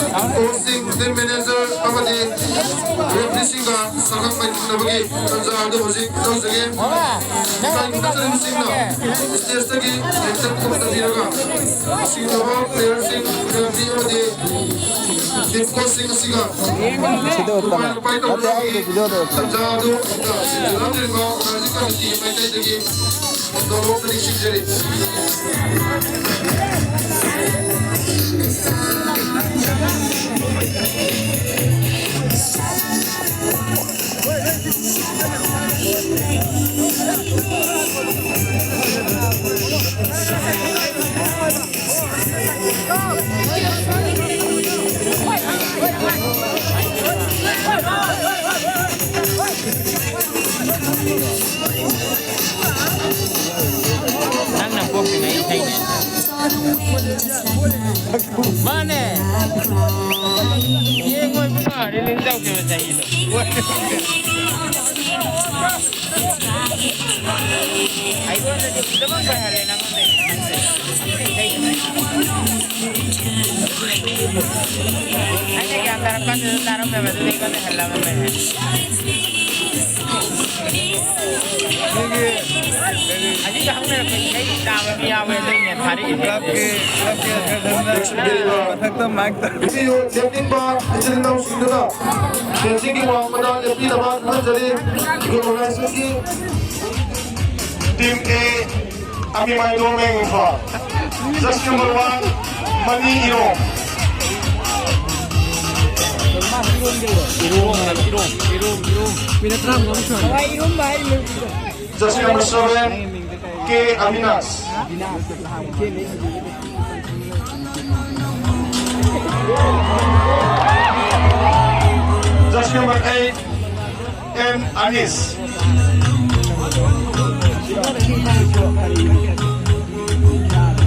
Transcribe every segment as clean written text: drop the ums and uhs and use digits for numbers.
Hosting the manager amadi replacing ga sakang mai nabagi tanja adu hosing tanja ge design kutari sing na stage tagi enter kumta diraga sing no player sing di amadi team coaching singa sido uttama ate aide video do tanja adu siladir ga rajika di mai tai tagi do opening sing jeri Mana? Dia ngoi buka dia lentau ke macam itu. Ayo anda dia sudah bayar nak ni. Ada yang antara kan antara memang tu kan halau memang. Aji kamu nak kaya dawa biaya wedding ni hari ini. Video setting ba isin na sindana fencing ki wang madal epli daba hanjali organization ki team A ami mai do meng fa just number 1 Mani Iro just number 7 K Aminas just number 8 M Anis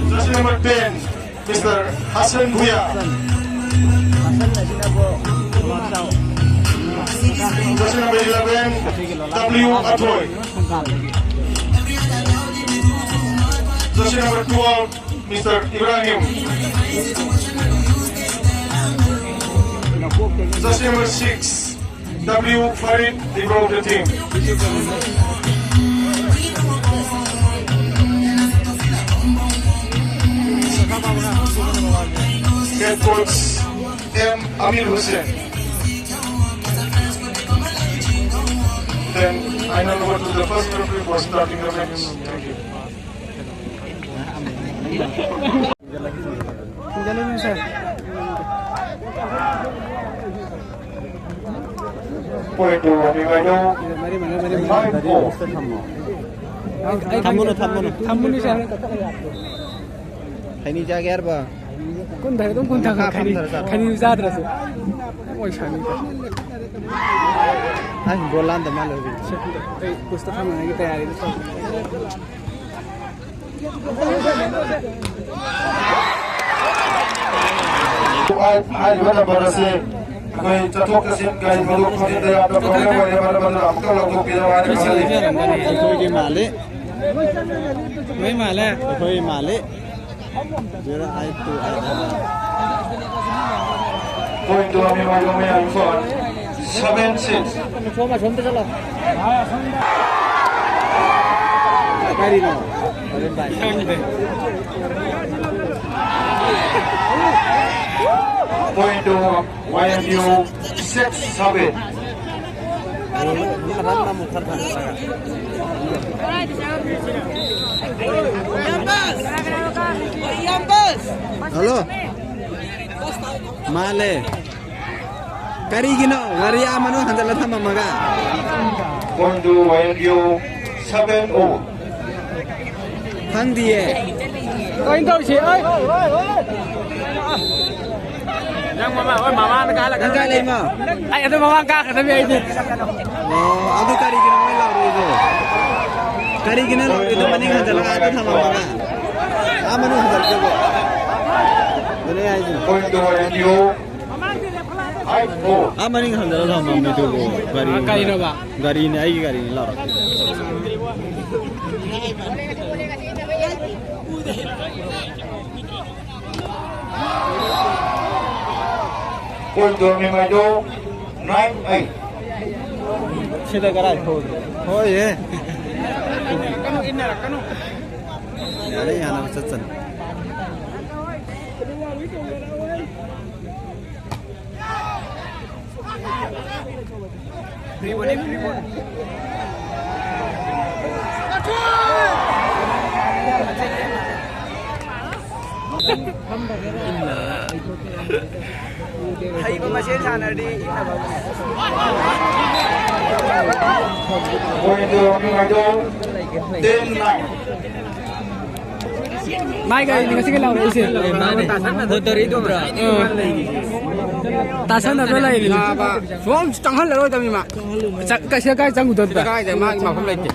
just number 10 Mr. Hassan Buya just number 11 W Atoy just number 12 Mr. Ibrahim just number 6 W Farid he broke the team head coach M Amir Hussain then I hand over to the first referee for starting the match. Thank you. Point to Amigayo. Thamuni sir. Khani ja gyar ba. Kun dhar dum kun thaka khani zat rasu. Oi shani. Ai bolan da mal hobi. Ei kuch to khamane ki tayari to. Ai bana barase koi chatok kasin kai maluk khani da apna program wale bana bana apka logo pida wale male koi ki male. Koi male. Koi male. Jera ai tu ai. Point to Amigayo me Alfon 7-6. Choma chomte chalo. Kari no. Point to YMU 6-7. Halo. Male. Kari gino, wari amanu handala thama maga. Point to YMU 7-0. Thang diye. Coi đâu chị ơi. Yang mama nak kalah. Ang kali mo. Ay, ito mama ka kata biya ini. Oh, adu kari gino mo laro ito. Kari gino laro ito maning handala ito thama maga. Amanu handala ko. Dole ay din. Point to YMU 5-4. Amaning handala thama me to ko. Kari no ba? Gari ni ay gari ni laro. point to Mimaido 9-8. Sida karay thôi ye đấy nhà nó rất dần hay có mà xem sàn này đi Point to Mimaido 10-9. Mai cái này cái lâu đấy chứ. thôi tôi đi tôi bro Ta sang đâu lại đi. Xuống chẳng hết rồi tao mà. Cái xe cái chẳng được. cái này mà không lên chị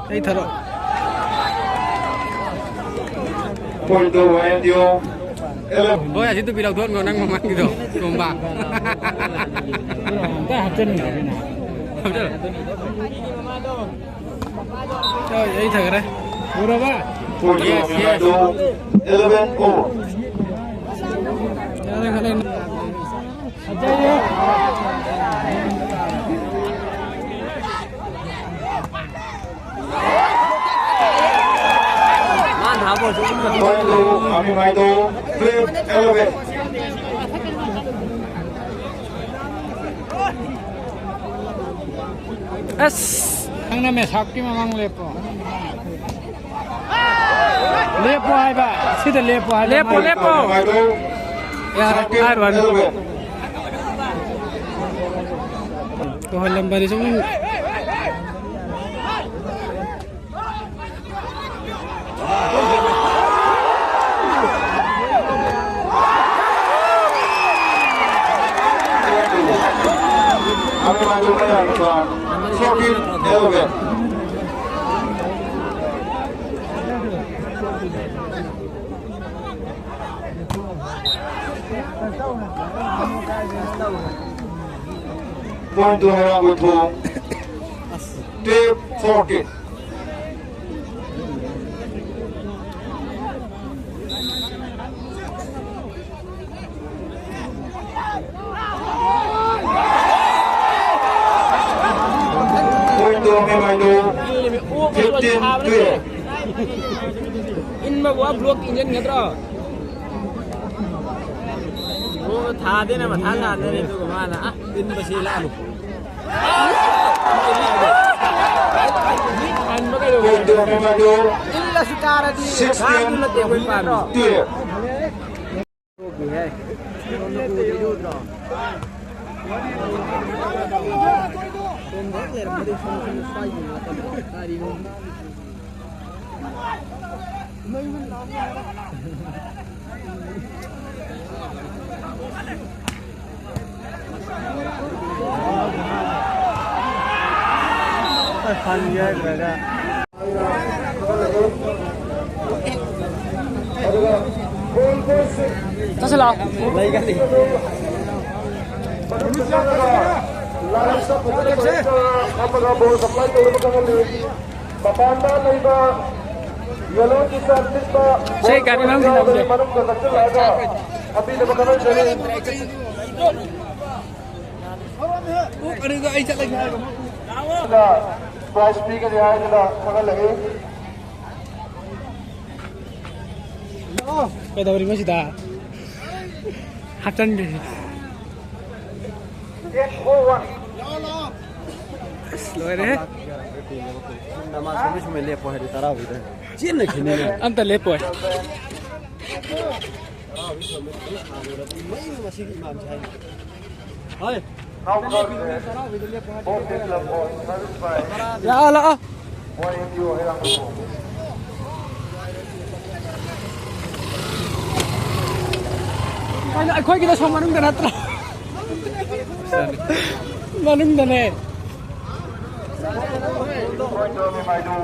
Đây thật rồi. Point to Wayandio 11. ôi à chứ tôi bị đầu thuốc còn đang mang cái rồi cùng bạc Cái hạt chân này nào. Trời ơi thật đấy. Bố đâu ba. Point to Mimaido 11-4. Lên. man tháo vào xuống Point to Mimaido 11. S. Ang na may sakit mamang lepo. Lepo ay ba? Sida lepo ay. Lepo. Mimaido Yaar second 11. तो Hallam बारी से उन Mimaido menang second 11. Point to Harangutu 12-14. Point to Mimaido 15-12. in mà quá block in nhân nhật rồi. Ô thà thế này mà thà thế này tôi cũng là in mà xí lạ luôn. Point to Mimaido Illa sukara di 16-12. Sao sẽ lo? lấy cái gì Saya kan memang tidak boleh. Ada gak Aisyah lagi? Price speaker dia ada sangat lagi. Kau tahu di mana sih dah? Hatan deh. Loh deh. nama suami cuma lihat pohon di tarawih itu cina kini Anta lepo. masih imam saya hai Ya Allah. Kau kita sama nung dan atra. Manung dan eh. Point to Mimaido